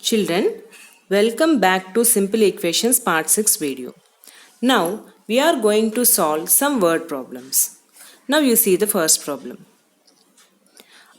Children, welcome back to Simple Equations Part 6 video. Now we are going to solve some word problems. Now you see the first problem.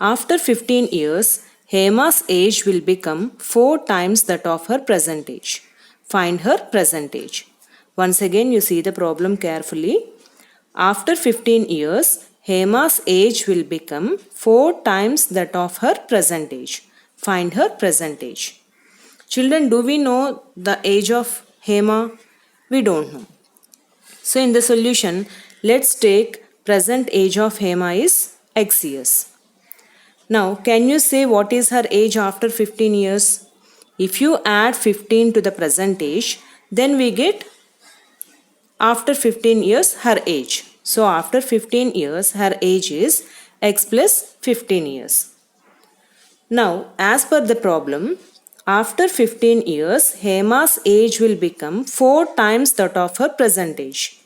After 15 years, Hema's age will become 4 times that of her present age. Find her present age. Once again you see the problem carefully. After 15 years, Hema's age will become 4 times that of her present age. Find her present age. Children, do we know the age of Hema? We don't know. So in the solution, let's take present age of Hema is X years. Now, can you say what is her age after 15 years? If you add 15 to the present age, then we get after 15 years her age. So after 15 years, her age is X plus 15 years. Now, as per the problem, after 15 years, Hema's age will become 4 times that of her present age.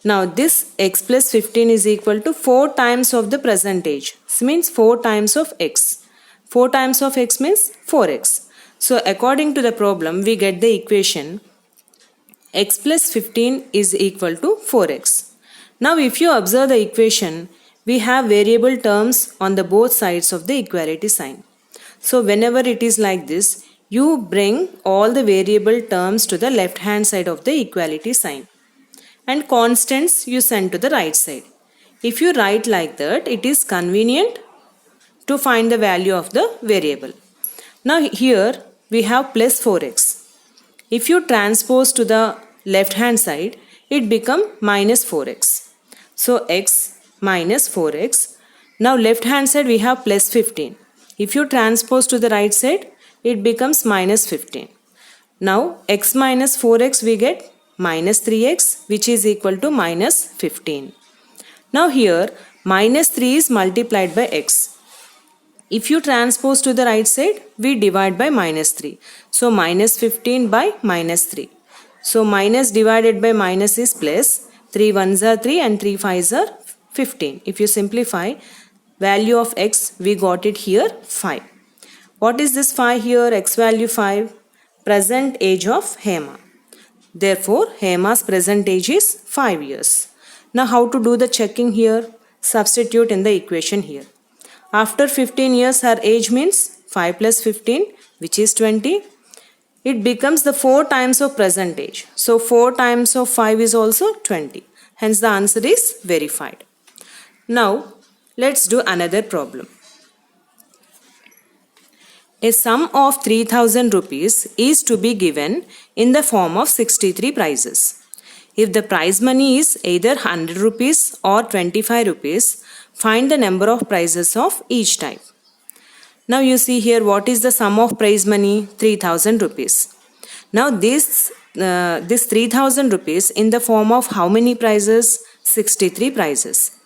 Now this x plus 15 is equal to 4 times of the present age. This means 4 times of x. 4 times of x means 4x. So according to the problem, we get the equation x plus 15 is equal to 4x. Now if you observe the equation, we have variable terms on the both sides of the equality sign. So whenever it is like this, you bring all the variable terms to the left hand side of the equality sign and constants you send to the right side. If you write like that, it is convenient to find the value of the variable. Now here we have plus 4x. If you transpose to the left hand side, it becomes minus 4x. So x minus 4x. Now left hand side we have plus 15. If you transpose to the right side, it becomes minus 15. Now x minus 4x we get minus 3x, which is equal to minus 15. Now here minus 3 is multiplied by x. If you transpose to the right side, we divide by minus 3. So minus 15 by minus 3. So minus divided by minus is plus. 3 ones are 3 and 3 5s are 15. If you simplify, value of x, we got it here 5. What is this 5 here? X value 5. Present age of Hema. Therefore, Hema's present age is 5 years. Now how to do the checking here? Substitute in the equation here. After 15 years, her age means 5 plus 15, which is 20. It becomes the 4 times of present age. So 4 times of 5 is also 20. Hence the answer is verified. Now let's do another problem. A sum of 3000 rupees is to be given in the form of 63 prizes. If the prize money is either 100 rupees or 25 rupees, find the number of prizes of each type. Now you see here what is the sum of prize money? 3000 rupees. Now this 3000 rupees in the form of how many prizes? 63 prizes.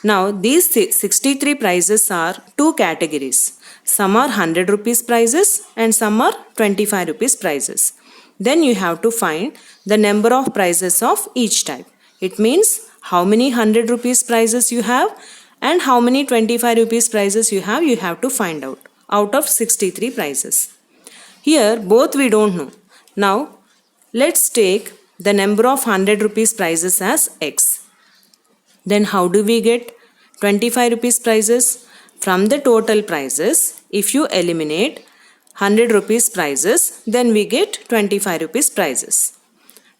Now these 63 prizes are two categories. Some are 100 rupees prizes and some are 25 rupees prizes. Then you have to find the number of prizes of each type. It means how many 100 rupees prizes you have and how many 25 rupees prizes you have to find out of 63 prizes. Here both we don't know. Now let's take the number of 100 rupees prizes as x. Then how do we get 25 rupees prizes? From the total prizes, if you eliminate 100 rupees prizes, then we get 25 rupees prizes.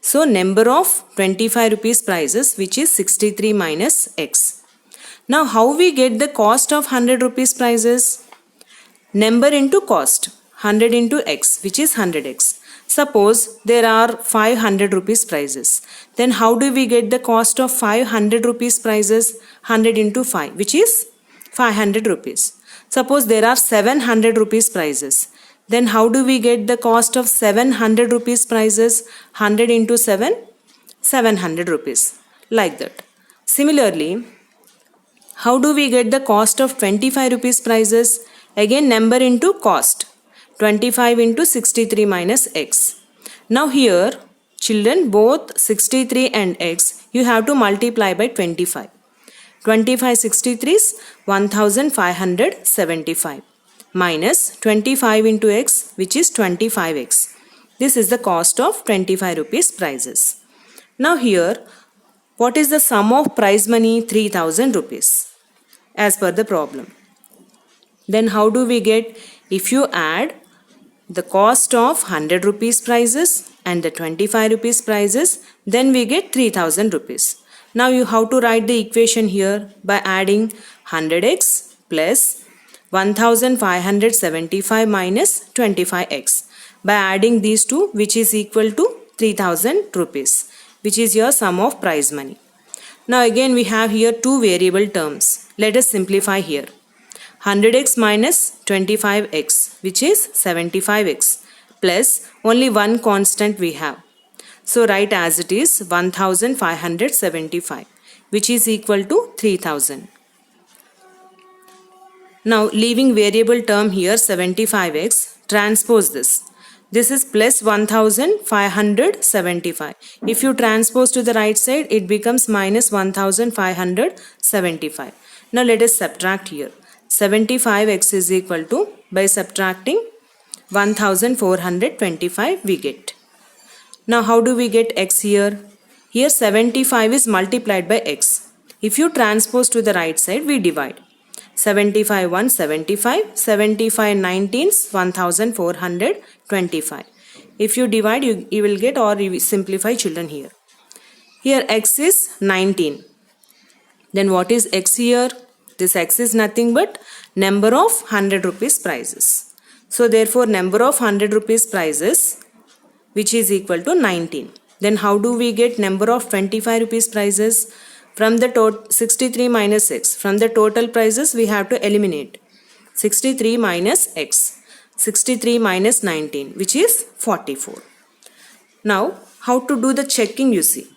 So number of 25 rupees prizes, which is 63 minus x. Now how we get the cost of 100 rupees prizes? Number into cost, 100 into x, which is 100x. Suppose there are 500 rupees prizes. Then how do we get the cost of 500 rupees prizes? 100 into 5, which is 500 rupees. Suppose there are 700 rupees prizes. Then how do we get the cost of 700 rupees prizes? 100 into 7, 700 rupees. Like that. Similarly, how do we get the cost of 25 rupees prizes? Again number into cost. 25 into 63 minus x. Now here, children, both 63 and x, you have to multiply by 25. 25 63 is 1575 minus 25 into x, which is 25x. This is the cost of 25 rupees prices. Now here, what is the sum of prize money? 3000 rupees as per the problem. Then how do we get? If you add the cost of 100 rupees prizes and the 25 rupees prizes, then we get 3000 rupees. Now you have to write the equation here by adding 100x plus 1575 minus 25x. By adding these two, which is equal to 3000 rupees, which is your sum of prize money. Now again we have here two variable terms. Let us simplify here. 100x minus 25x, which is 75x, plus only one constant we have. So write as it is 1575, which is equal to 3000. Now leaving variable term here 75x, transpose this. This is plus 1575. If you transpose to the right side, it becomes minus 1575. Now let us subtract here. 75x is equal to, by subtracting 1425 we get. Now how do we get x here? Here 75 is multiplied by x. If you transpose to the right side, we divide. 75 1 75, 75 19s 1425. If you divide, you will get, or you simplify children here. Here x is 19. Then what is x here? This x is nothing but number of 100 rupees prizes. So therefore number of 100 rupees prizes, which is equal to 19. Then how do we get number of 25 rupees prizes? From the 63 minus x. From the total prizes we have to eliminate. 63 minus x. 63 minus 19, which is 44. Now how to do the checking, you see.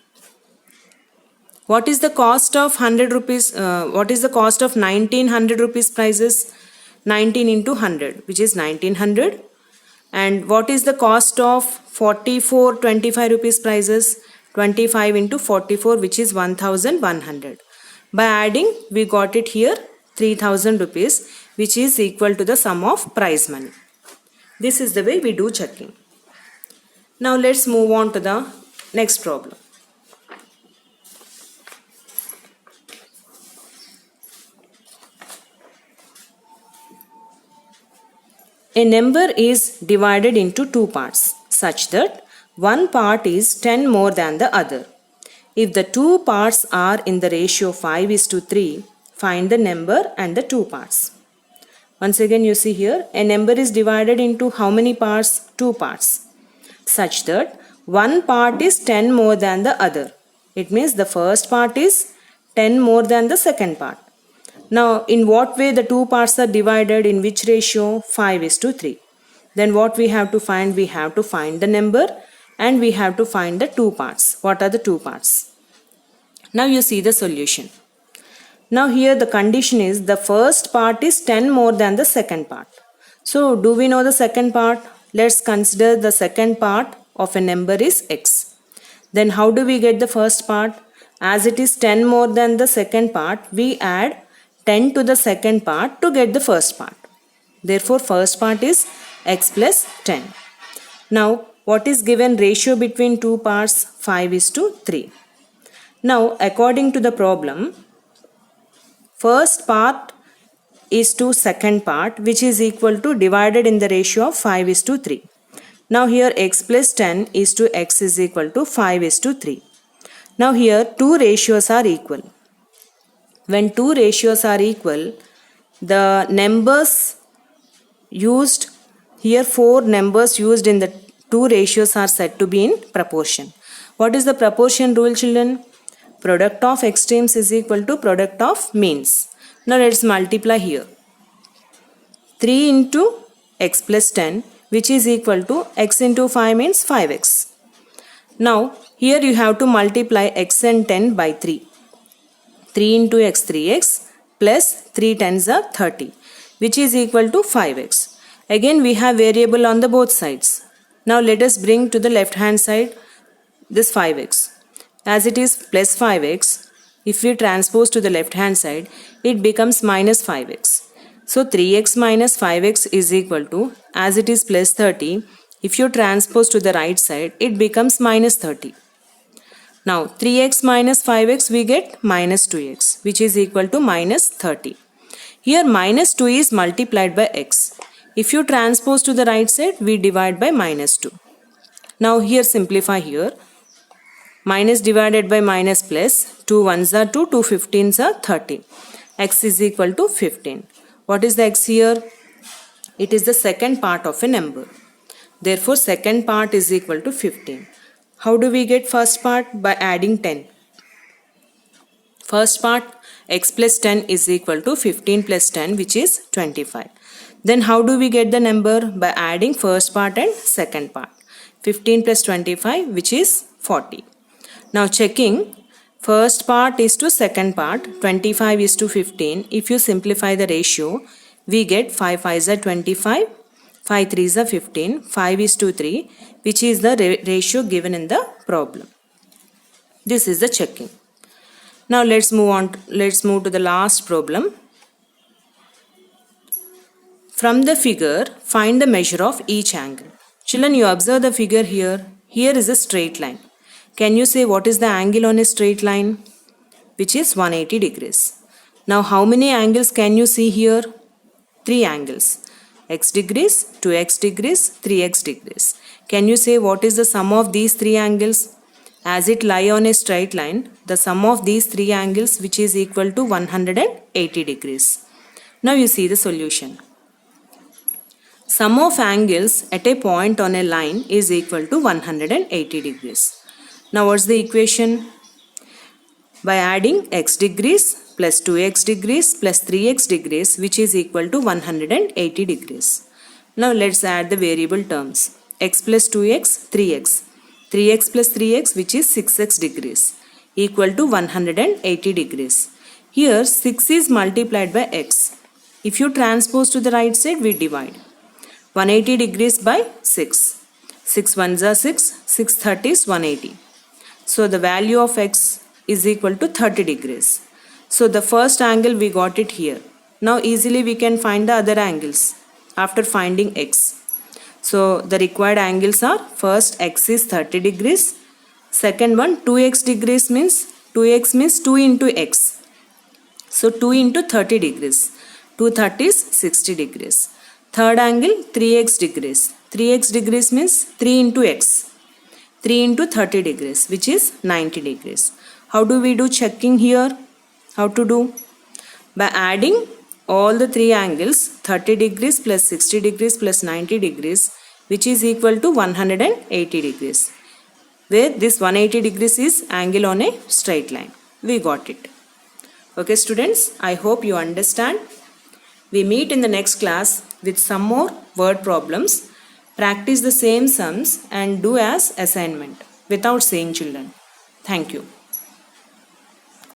What is the cost of 100 rupees? What is the cost of 1900 rupees prizes? 19 into 100, which is 1900. And what is the cost of 44 25 rupees prizes? 25 into 44, which is 1100. By adding, we got it here 3000 rupees, which is equal to the sum of prize money. This is the way we do checking. Now let's move on to the next problem. A number is divided into two parts such that one part is 10 more than the other. If the two parts are in the ratio 5:3, find the number and the two parts. Once again you see here, a number is divided into how many parts? Two parts. Such that one part is 10 more than the other. It means the first part is 10 more than the second part. Now in what way the two parts are divided? In which ratio? 5:3. Then what we have to find? We have to find the number and we have to find the two parts. What are the two parts? Now you see the solution. Now here the condition is the first part is 10 more than the second part. So do we know the second part? Let's consider the second part of a number is x. Then how do we get the first part? As it is 10 more than the second part, we add 10 to the second part to get the first part. Therefore first part is x plus 10. Now what is given ratio between two parts? 5:3. Now according to the problem, first part is to second part, which is equal to divided in the ratio of 5:3. Now here x plus 10 is to x is equal to 5:3. Now here two ratios are equal. When two ratios are equal, the numbers used here, four numbers used in the two ratios are said to be in proportion. What is the proportion rule, children? Product of extremes is equal to product of means. Now let's multiply here. 3 into x plus 10, which is equal to x into 5 means 5x. Now here you have to multiply x and 10 by 3. 3 into x 3x plus 3 tens are 30, which is equal to 5x. Again we have variable on the both sides. Now let us bring to the left hand side this 5x. As it is plus 5x, if we transpose to the left hand side, it becomes minus 5x. So 3x minus 5x is equal to, as it is plus 30, if you transpose to the right side, it becomes minus 30. Now 3x minus 5x we get minus 2x, which is equal to minus 30. Here minus 2 is multiplied by x. If you transpose to the right side, we divide by minus 2. Now here simplify here. Minus divided by minus plus, 2 1s are 2, 2 15s are 30. X is equal to 15. What is the x here? It is the second part of a number. Therefore, second part is equal to 15. How do we get first part? By adding 10. First part, x plus 10 is equal to 15 plus 10, which is 25. Then how do we get the number? By adding first part and second part. 15 plus 25, which is 40. Now checking, first part is to second part, 25 is to 15. If you simplify the ratio, we get 5 5s are 25, 5 3s are 15, 5 is to 3, which is the ratio given in the problem. This is the checking. Now let's move to the last problem. From the figure, find the measure of each angle. Children, you observe the figure here. Here is a straight line. Can you say what is the angle on a straight line? Which is 180 degrees. Now how many angles can you see here? 3 angles. X degrees, 2x degrees, 3x degrees. Can you say what is the sum of these 3 angles? As it lie on a straight line, the sum of these 3 angles, which is equal to 180 degrees. Now you see the solution. Sum of angles at a point on a line is equal to 180 degrees. Now what's the equation? By adding x degrees plus 2x degrees plus 3x degrees, which is equal to 180 degrees. Now let's add the variable terms. X plus 2x, 3x. 3x plus 3x, which is 6x degrees, equal to 180 degrees. Here 6 is multiplied by x. If you transpose to the right side, we divide. 180 degrees by 6. 6 1s are 6, 6 30s 180. So the value of x is equal to 30 degrees. So the first angle we got it here. Now easily we can find the other angles after finding x. So the required angles are, first x is 30 degrees. Second one 2x degrees means 2 into x. So 2 into 30 degrees. 2 30s 60 degrees. Third angle 3x degrees. 3x degrees means 3 into x. 3 into 30 degrees, which is 90 degrees. How do we do checking here? How to do? By adding all the 3 angles, 30 degrees plus 60 degrees plus 90 degrees, which is equal to 180 degrees. Where this 180 degrees is angle on a straight line. We got it. Okay students, I hope you understand. We meet in the next class with some more word problems. Practice the same sums and do as assignment without saying children. Thank you.